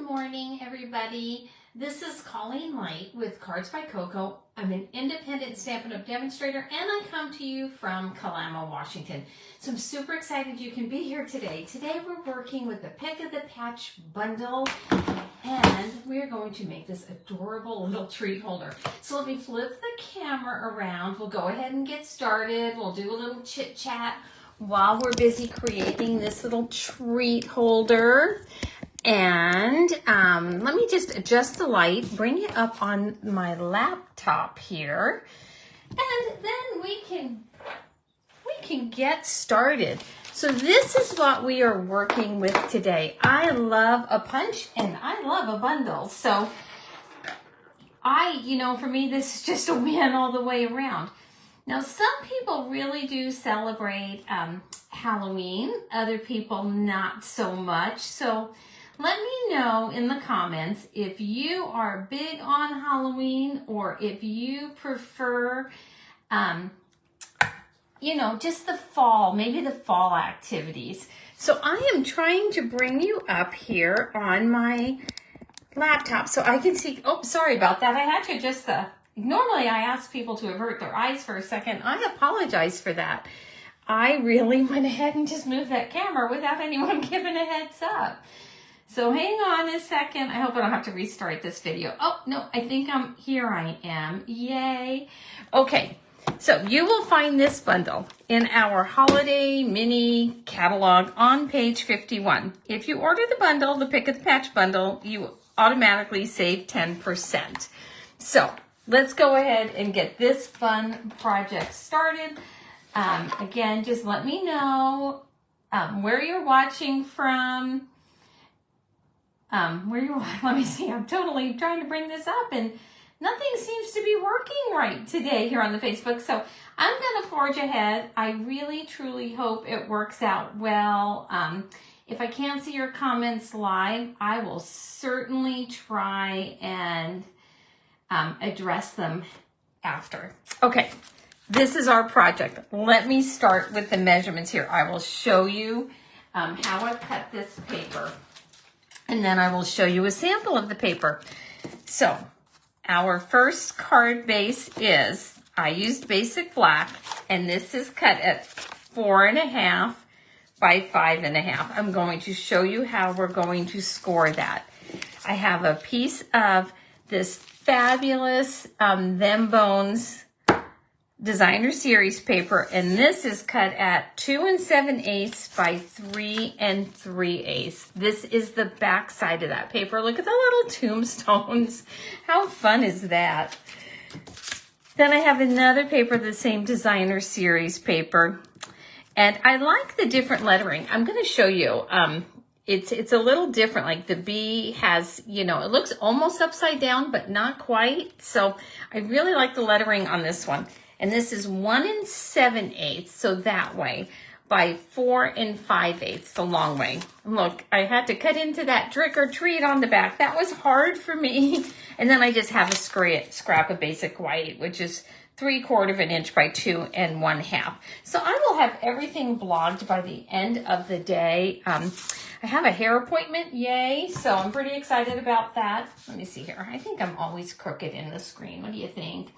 morning, everybody. This is Colleen Light with Cards by Coco. I'm an independent Stampin' Up! Demonstrator, and I come to you from Kalama, Washington. So I'm super excited you can be here today. Today we're working with the Pick of the Patch bundle, and we're going to make this adorable little treat holder. So let me flip the camera around. We'll go ahead and get started. We'll do a little chit chat while we're busy creating this little treat holder. And let me just adjust the light, bring it up on my laptop here, and then we can get started. So this is what we are working with today. I love a punch and I love a bundle. So for me, this is just a win all the way around. Now, some people really do celebrate Halloween. Other people not so much. So let me know in the comments if you are big on Halloween or if you prefer, just the fall, maybe the fall activities. So I am trying to bring you up here on my laptop so I can see. Oh, sorry about that. I had to adjust normally I ask people to avert their eyes for a second. I apologize for that. I really went ahead and just moved that camera without anyone giving a heads up. So hang on a second. I hope I don't have to restart this video. Oh, no, I think here I am. Yay. Okay, so you will find this bundle in our holiday mini catalog on page 51. If you order the bundle, the Pick of the Patch bundle, you automatically save 10%. So let's go ahead and get this fun project started. Again, just let me know where you're watching from. Let me see, I'm totally trying to bring this up and nothing seems to be working right today here on the Facebook. So I'm going to forge ahead. I really, truly hope it works out well. If I can't see your comments live, I will certainly try and address them after. Okay, this is our project. Let me start with the measurements here. I will show you how I cut this paper. And then I will show you a sample of the paper. So our first card base is, I used basic black, and this is cut at 4.5 by 5.5. I'm going to show you how we're going to score that. I have a piece of this fabulous Them Bones Designer Series paper, and this is cut at 2 7/8 by 3 3/8. This is the back side of that paper. Look at the little tombstones. How fun is that? Then I have another paper, the same Designer Series paper, and I like the different lettering. I'm going to show you. It's a little different. Like the B has, it looks almost upside down, but not quite. So I really like the lettering on this one. And this is 1 7/8, so that way, by 4 5/8, the long way. Look, I had to cut into that trick or treat on the back. That was hard for me. And then I just have a scrap of basic white, which is 3/4 inch by 2 1/2. So I will have everything blogged by the end of the day. I have a hair appointment, yay, so I'm pretty excited about that. Let me see here. I think I'm always crooked in the screen. What do you think?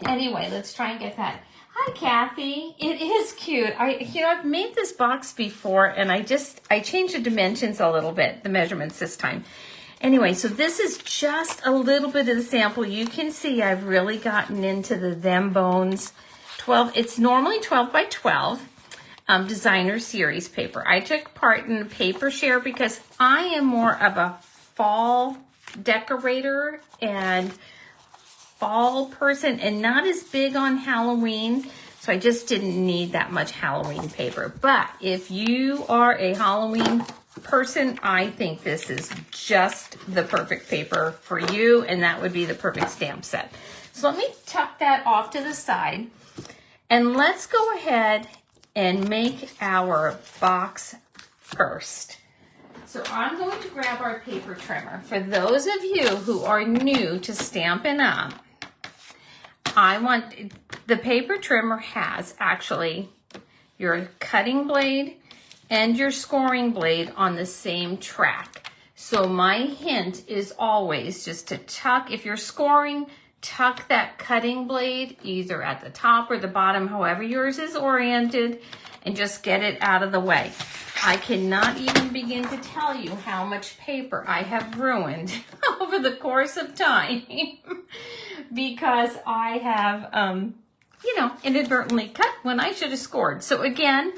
Anyway, let's try and get that. Hi, Kathy. It is cute. I've made this box before, and I changed the dimensions a little bit, the measurements this time. Anyway, so this is just a little bit of the sample. You can see I've really gotten into the Them Bones 12. It's normally 12 by 12. Designer Series paper. I took part in Paper Share because I am more of a fall decorator and fall person and not as big on Halloween. So I just didn't need that much Halloween paper. But if you are a Halloween person, I think this is just the perfect paper for you, and that would be the perfect stamp set. So let me tuck that off to the side, and let's go ahead and make our box first. So I'm going to grab our paper trimmer. For those of you who are new to Stampin' Up, the paper trimmer has actually your cutting blade and your scoring blade on the same track. So my hint is always just to tuck, if you're scoring, tuck that cutting blade either at the top or the bottom, however yours is oriented, and just get it out of the way. I cannot even begin to tell you how much paper I have ruined over the course of time because I have, inadvertently cut when I should have scored. So again,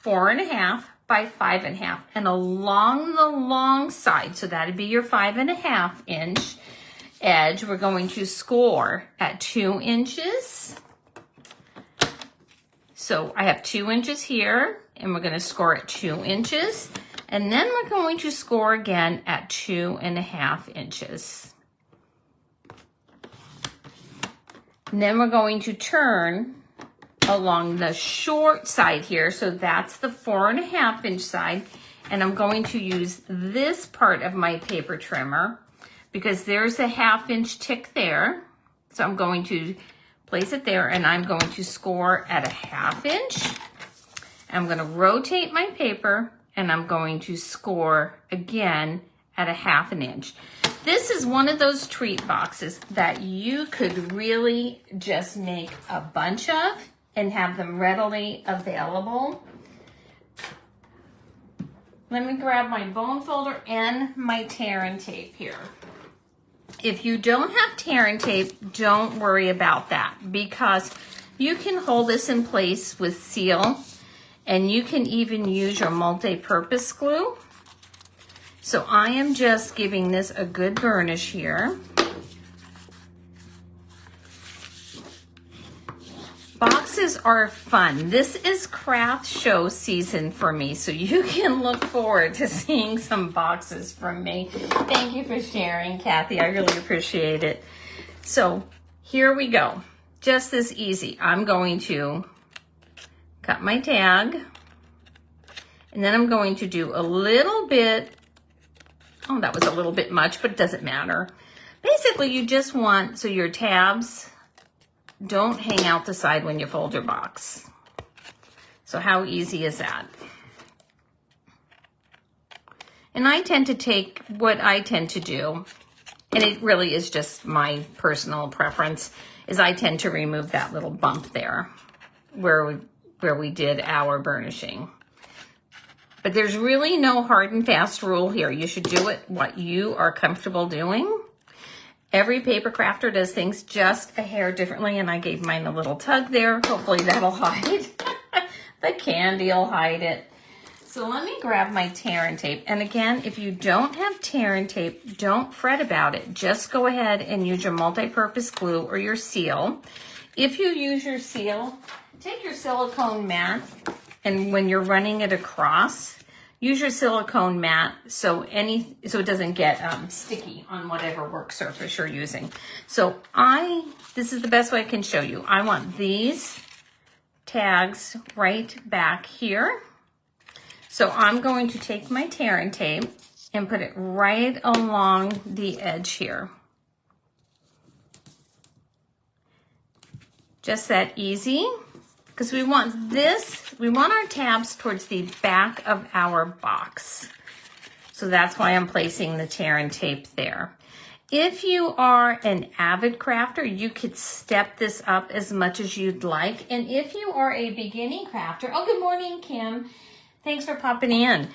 4.5 by 5.5, and along the long side, so that'd be your 5.5 inch edge, we're going to score at 2 inches. So I have 2 inches here, and we're going to score at 2 inches, and then we're going to score again at 2.5 inches. And then we're going to turn along the short side here, so that's the 4.5 inch side, and I'm going to use this part of my paper trimmer because there's a 1/2 inch tick there. So I'm going to place it there, and I'm going to score at a 1/2 inch. I'm going to rotate my paper, and I'm going to score again at a 1/2 inch. This is one of those treat boxes that you could really just make a bunch of and have them readily available. Let me grab my bone folder and my tear and tape here. If you don't have tear and tape, don't worry about that because you can hold this in place with seal, and you can even use your multi-purpose glue. So I am just giving this a good burnish here. Boxes are fun. This is craft show season for me, so you can look forward to seeing some boxes from me. Thank you for sharing, Kathy. I really appreciate it. So here we go. Just this easy. I'm going to cut my tag, and then I'm going to do a little bit. Oh, that was a little bit much, but it doesn't matter. Basically, you just want, so your tabs don't hang out the side when you fold your box. So how easy is that? And I tend to take what I tend to do, and it really is just my personal preference, is I tend to remove that little bump there where we did our burnishing. But there's really no hard and fast rule here. You should do it what you are comfortable doing. Every paper crafter does things just a hair differently, and I gave mine a little tug there. Hopefully that'll hide. The candy will hide it. So let me grab my tear and tape. And again, if you don't have tear and tape, don't fret about it. Just go ahead and use your multi-purpose glue or your seal. If you use your seal, take your silicone mat, and when you're running it across, use your silicone mat so it doesn't get sticky on whatever work surface you're using. So this is the best way I can show you. I want these tags right back here. So I'm going to take my tear and tape and put it right along the edge here. Just that easy. Because we want our tabs towards the back of our box. So that's why I'm placing the tear and tape there. If you are an avid crafter, you could step this up as much as you'd like. And if you are a beginning crafter, oh, good morning, Kim. Thanks for popping in.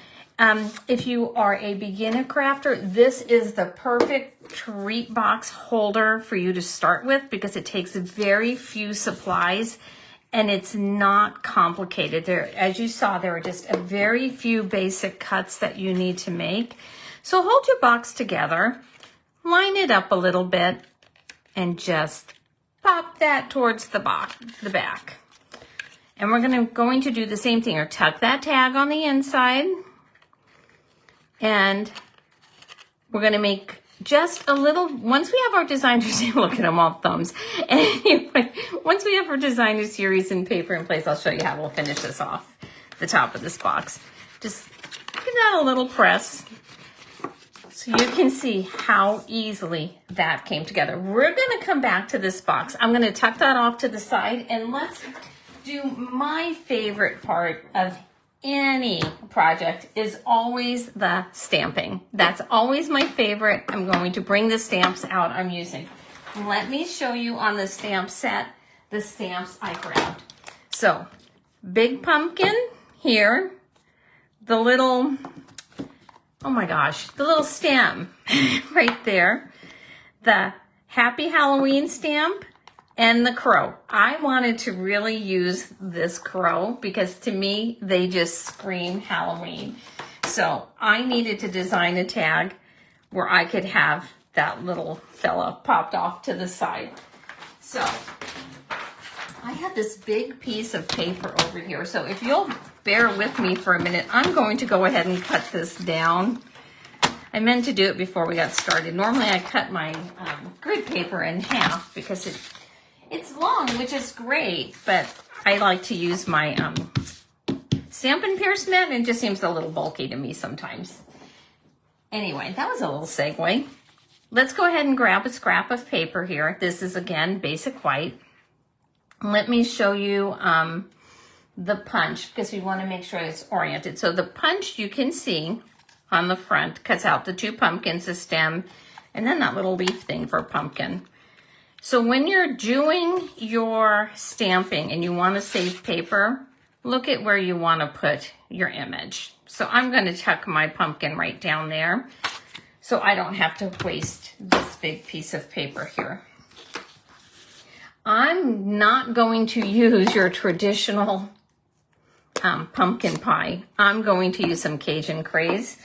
If you are a beginner crafter, this is the perfect treat box holder for you to start with because it takes very few supplies. And it's not complicated. There, as you saw, there are just a very few basic cuts that you need to make. So hold your box together, line it up a little bit, and just pop that towards the back. And we're going to do the same thing, or tuck that tag on the inside. And we're going to make just a little, once we have our designer, look at them all thumbs. Anyway, once we have our designer series in paper in place, I'll show you how we'll finish this off the top of this box. Just give that a little press so you can see how easily that came together. We're going to come back to this box. I'm going to tuck that off to the side, and let's do my favorite part of any project is always the stamping. That's always my favorite. I'm going to bring the stamps out I'm using. Let me show you on the stamp set the stamps I grabbed. So, big pumpkin here, the little, oh my gosh, the little stem right there, the Happy Halloween stamp, and the crow. I wanted to really use this crow because to me, they just scream Halloween. So I needed to design a tag where I could have that little fella popped off to the side. So I have this big piece of paper over here. So if you'll bear with me for a minute, I'm going to go ahead and cut this down. I meant to do it before we got started. Normally I cut my grid paper in half because it's long, which is great, but I like to use my Stampin' Pierce net, and it just seems a little bulky to me sometimes. Anyway, that was a little segue. Let's go ahead and grab a scrap of paper here. This is, again, basic white. Let me show you the punch because we want to make sure it's oriented. So the punch you can see on the front cuts out the two pumpkins, the stem, and then that little leaf thing for a pumpkin. So when you're doing your stamping and you want to save paper, look at where you want to put your image. So I'm going to tuck my pumpkin right down there so I don't have to waste this big piece of paper here. I'm not going to use your traditional pumpkin pie. I'm going to use some Cajun Craze.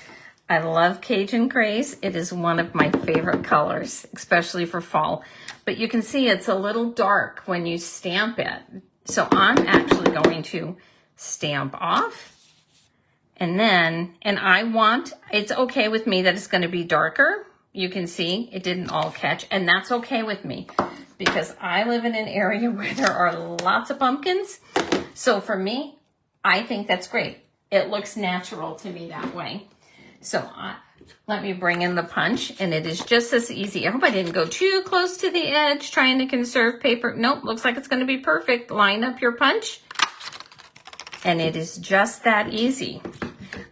I love Cajun Craze. It is one of my favorite colors, especially for fall. But you can see it's a little dark when you stamp it. So I'm actually going to stamp off. And then, it's okay with me that it's going to be darker. You can see it didn't all catch. And that's okay with me because I live in an area where there are lots of pumpkins. So for me, I think that's great. It looks natural to me that way. So let me bring in the punch, and it is just as easy. I hope I didn't go too close to the edge trying to conserve paper. Nope, looks like it's going to be perfect. Line up your punch, and it is just that easy.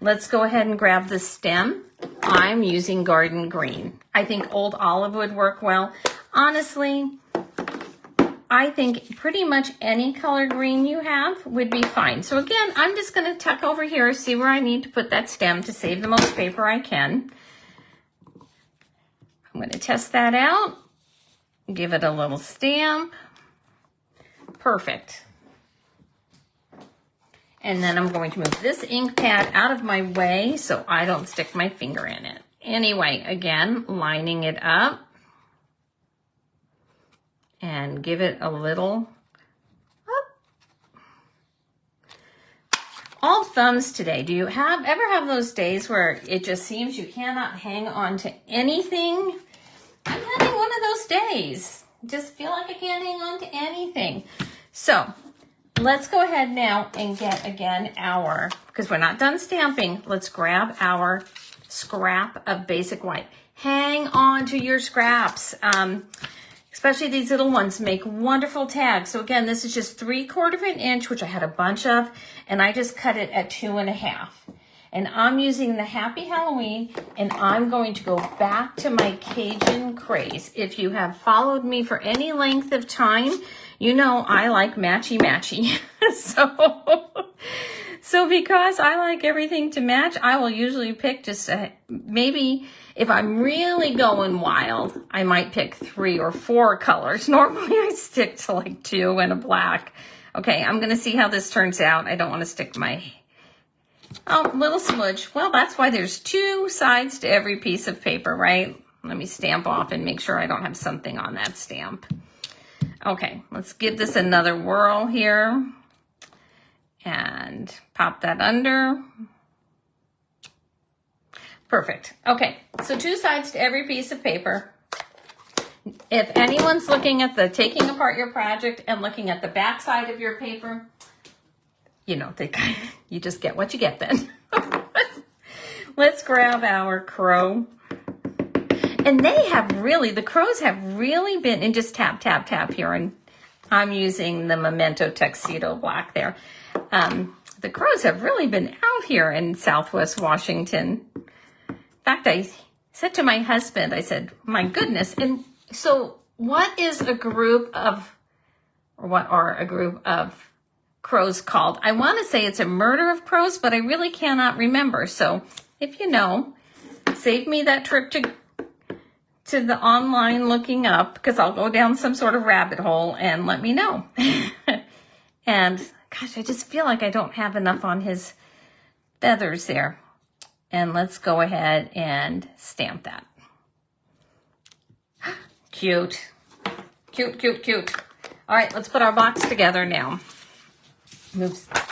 Let's go ahead and grab the stem. I'm using Garden Green. I think Old Olive would work well. Honestly, I think pretty much any color green you have would be fine. So again, I'm just going to tuck over here, see where I need to put that stem to save the most paper I can. I'm going to test that out. Give it a little stamp. Perfect. And then I'm going to move this ink pad out of my way so I don't stick my finger in it. Anyway, again, lining it up. And give it a little up. All thumbs today. Do you ever have those days where it just seems you cannot hang on to anything? I'm having one of those days. Just feel like I can't hang on to anything. So let's go ahead now and get, again, because we're not done stamping, let's grab our scrap of basic white. Hang on to your scraps. Especially these little ones make wonderful tags. So again, this is just 3/4 inch, which I had a bunch of, and I just cut it at 2.5. And I'm using the Happy Halloween, and I'm going to go back to my Cajun Craze. If you have followed me for any length of time, you know I like matchy-matchy. So because I like everything to match, I will usually pick just maybe if I'm really going wild, I might pick 3 or 4 colors. Normally I stick to like 2 and a black. Okay, I'm going to see how this turns out. I don't want to stick my little smudge. Well, that's why there's 2 sides to every piece of paper, right? Let me stamp off and make sure I don't have something on that stamp. Okay, let's give this another whirl here. And pop that under. Perfect. Okay, so 2 sides to every piece of paper. If anyone's looking at the taking apart your project and looking at the back side of your paper, you know, you just get what you get then. Let's grab our crow. And the crows have really been, and just tap, tap, tap here. And I'm using the Memento Tuxedo Black there. The crows have really been out here in Southwest Washington. In fact, I said to my husband, I said, my goodness. And so what is a group of, or what are a group of crows called? I want to say it's a murder of crows, but I really cannot remember. So if you know, save me that trip to the online looking up, because I'll go down some sort of rabbit hole, and let me know. And gosh, I just feel like I don't have enough on his feathers there. And let's go ahead and stamp that. Cute. Cute, cute, cute. All right, let's put our box together now.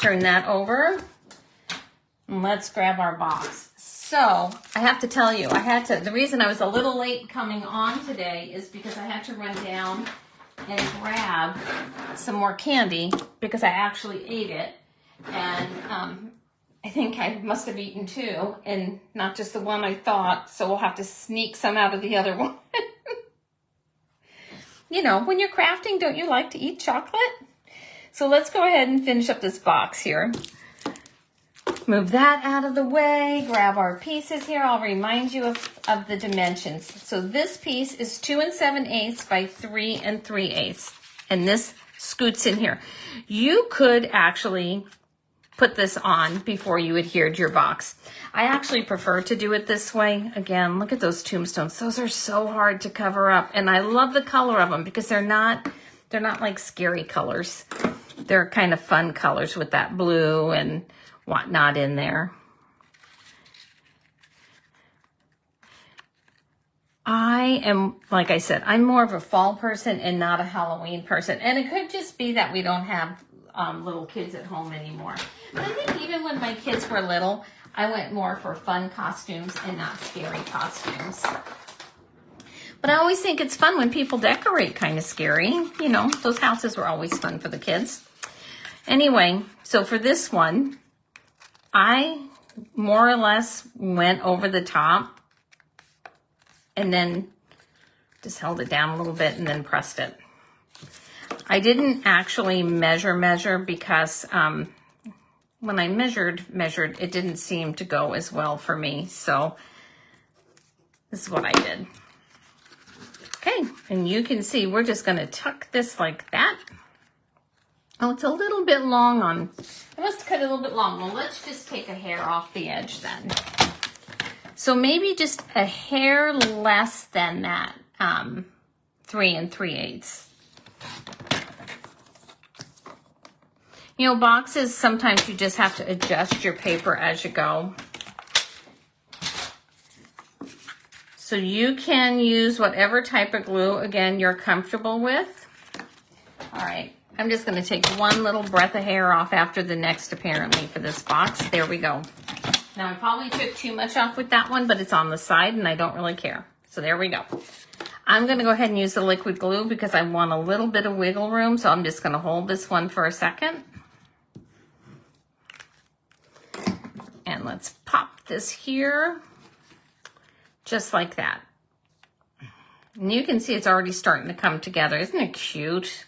Turn that over. And let's grab our box. So I have to tell you, the reason I was a little late coming on today is because I had to run down and grab some more candy because I actually ate it. And I think I must have eaten 2 and not just the one I thought. So we'll have to sneak some out of the other one. You know, when you're crafting, don't you like to eat chocolate? So let's go ahead and finish up this box here. Move that out of the way, grab our pieces here. I'll remind you of the dimensions. So this piece is 2 7/8 by 3 3/8. And this scoots in here. You could actually put this on before you adhered your box. I actually prefer to do it this way. Again, look at those tombstones. Those are so hard to cover up. And I love the color of them because they're not like scary colors. They're kind of fun colors with that blue and whatnot in there. I am, like I said, I'm more of a fall person and not a Halloween person. And it could just be that we don't have little kids at home anymore. But I think even when my kids were little, I went more for fun costumes and not scary costumes. But I always think it's fun when people decorate kind of scary. You know, those houses were always fun for the kids. Anyway, so for this one, I more or less went over the top and then just held it down a little bit and then pressed it. I didn't actually measure because when I measured, it didn't seem to go as well for me. So this is what I did. Okay, and you can see we're just going to tuck this like that. Oh, it's a little bit long on, I must have cut it a little bit long. Well, let's just take a hair off the edge then. So maybe just a hair less than that, 3 3/8. You know, boxes, sometimes you just have to adjust your paper as you go. So you can use whatever type of glue, again, you're comfortable with. All right, I'm just going to take one little breath of hair off after the next, apparently, for this box. There we go. Now, I probably took too much off with that one, but it's on the side, and I don't really care. So there we go. I'm going to go ahead and use the liquid glue because I want a little bit of wiggle room, so I'm just going to hold this one for a second. And let's pop this here, just like that. And you can see it's already starting to come together. Isn't it cute?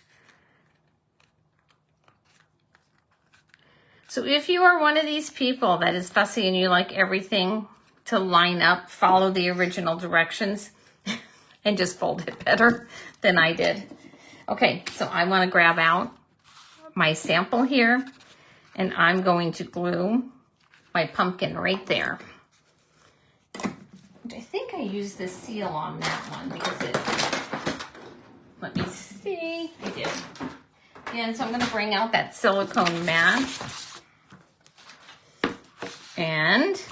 So if you are one of these people that is fussy and you like everything to line up, follow the original directions, and just fold it better than I did. Okay, so I want to grab out my sample here, and I'm going to glue my pumpkin right there. I think I used the seal on that one because it, let me see, I did. And so I'm going to bring out that silicone mat and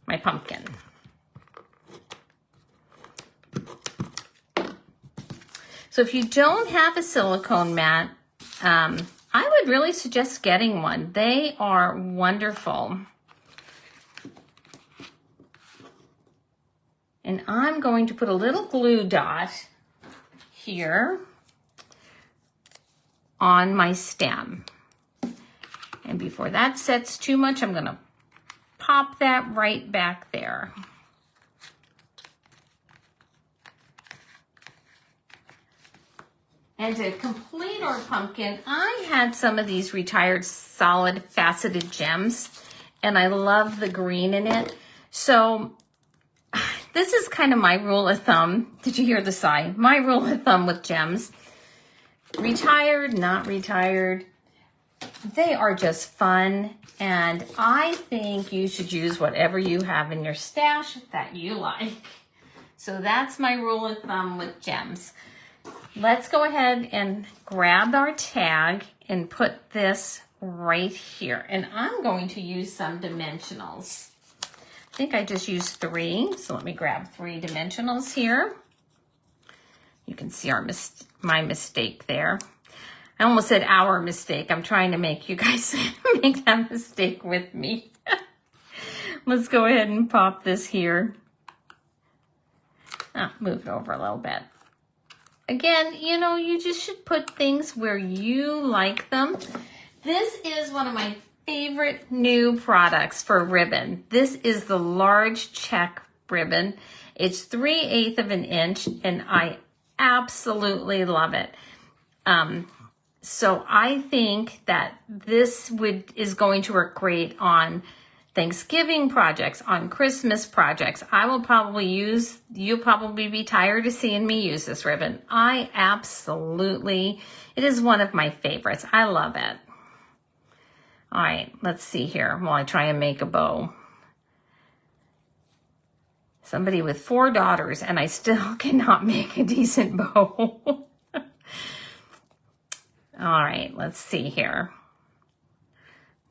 my pumpkin. So if you don't have a silicone mat, I would really suggest getting one. They are wonderful. And I'm going to put a little glue dot here on my stem. And before that sets too much, I'm going to pop that right back there. And to complete our pumpkin, I had some of these retired solid faceted gems, and I love the green in it. So this is kind of my rule of thumb. Did you hear the sigh? My rule of thumb with gems. Retired, not retired. They are just fun, and I think you should use whatever you have in your stash that you like. So that's my rule of thumb with gems. Let's go ahead and grab our tag and put this right here. And I'm going to use some dimensionals. I think I just used 3, so let me grab 3 dimensionals here. You can see my mistake there. I almost said our mistake. I'm trying to make you guys make that mistake with me. Let's go ahead and pop this here. Move it over a little bit. Again, you know, you just should put things where you like them. This is one of my favorite new products for ribbon. This is the large check ribbon. It's 3/8 of an inch, and I absolutely love it. So I think that this is going to work great on Thanksgiving projects, on Christmas projects. You'll probably be tired of seeing me use this ribbon. It is one of my favorites. I love it. All right, let's see here while I try and make a bow. Somebody with 4 daughters, and I still cannot make a decent bow. All right, let's see here.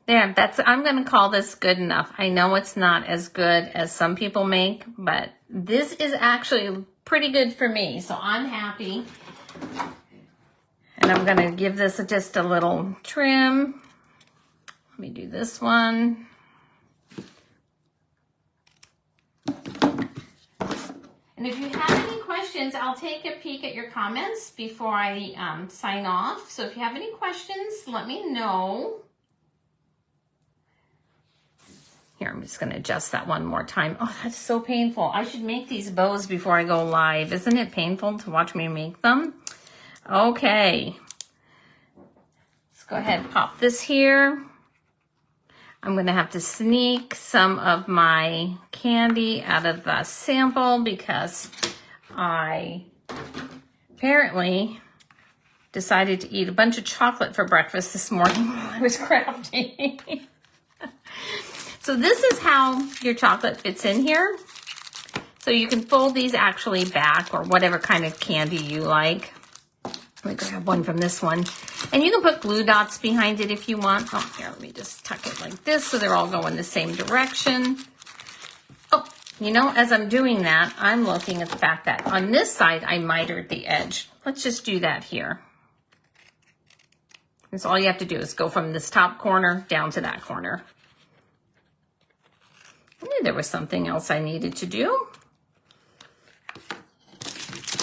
There, I'm going to call this good enough. I know it's not as good as some people make, but this is actually pretty good for me, so I'm happy. And I'm going to give this just a little trim. Let me do this one. And if you have any questions, I'll take a peek at your comments before I sign off. So if you have any questions, let me know. Here, I'm just going to adjust that one more time. Oh, that's so painful. I should make these bows before I go live. Isn't it painful to watch me make them? Okay. Let's go ahead and pop this here. I'm going to have to sneak some of my candy out of the sample because I apparently decided to eat a bunch of chocolate for breakfast this morning while I was crafting. So this is how your chocolate fits in here. So you can fold these actually back, or whatever kind of candy you like. Let me grab one from this one. And you can put glue dots behind it if you want. Oh, here, let me just tuck it like this so they're all going the same direction. Oh, you know, as I'm doing that, I'm looking at the fact that on this side, I mitered the edge. Let's just do that here. And so all you have to do is go from this top corner down to that corner. I knew there was something else I needed to do.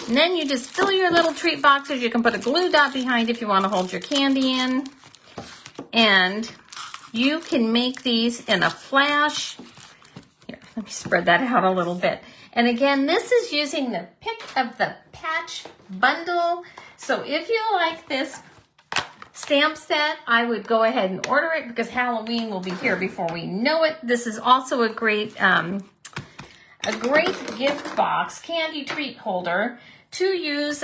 And then you just fill your little treat boxes. You can put a glue dot behind if you want to hold your candy in. And you can make these in a flash. Here, let me spread that out a little bit. And again, this is using the Pick of the Patch bundle. So if you like this stamp set, I would go ahead and order it because Halloween will be here before we know it. This is also a great gift box, candy treat holder to use,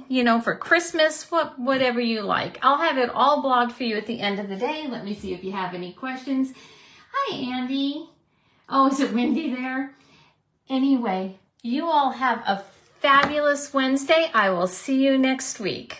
you know, for Christmas, whatever you like. I'll have it all blogged for you at the end of the day. Let me see if you have any questions. Hi, Andy. Oh, is it windy there? Anyway, you all have a fabulous Wednesday. I will see you next week.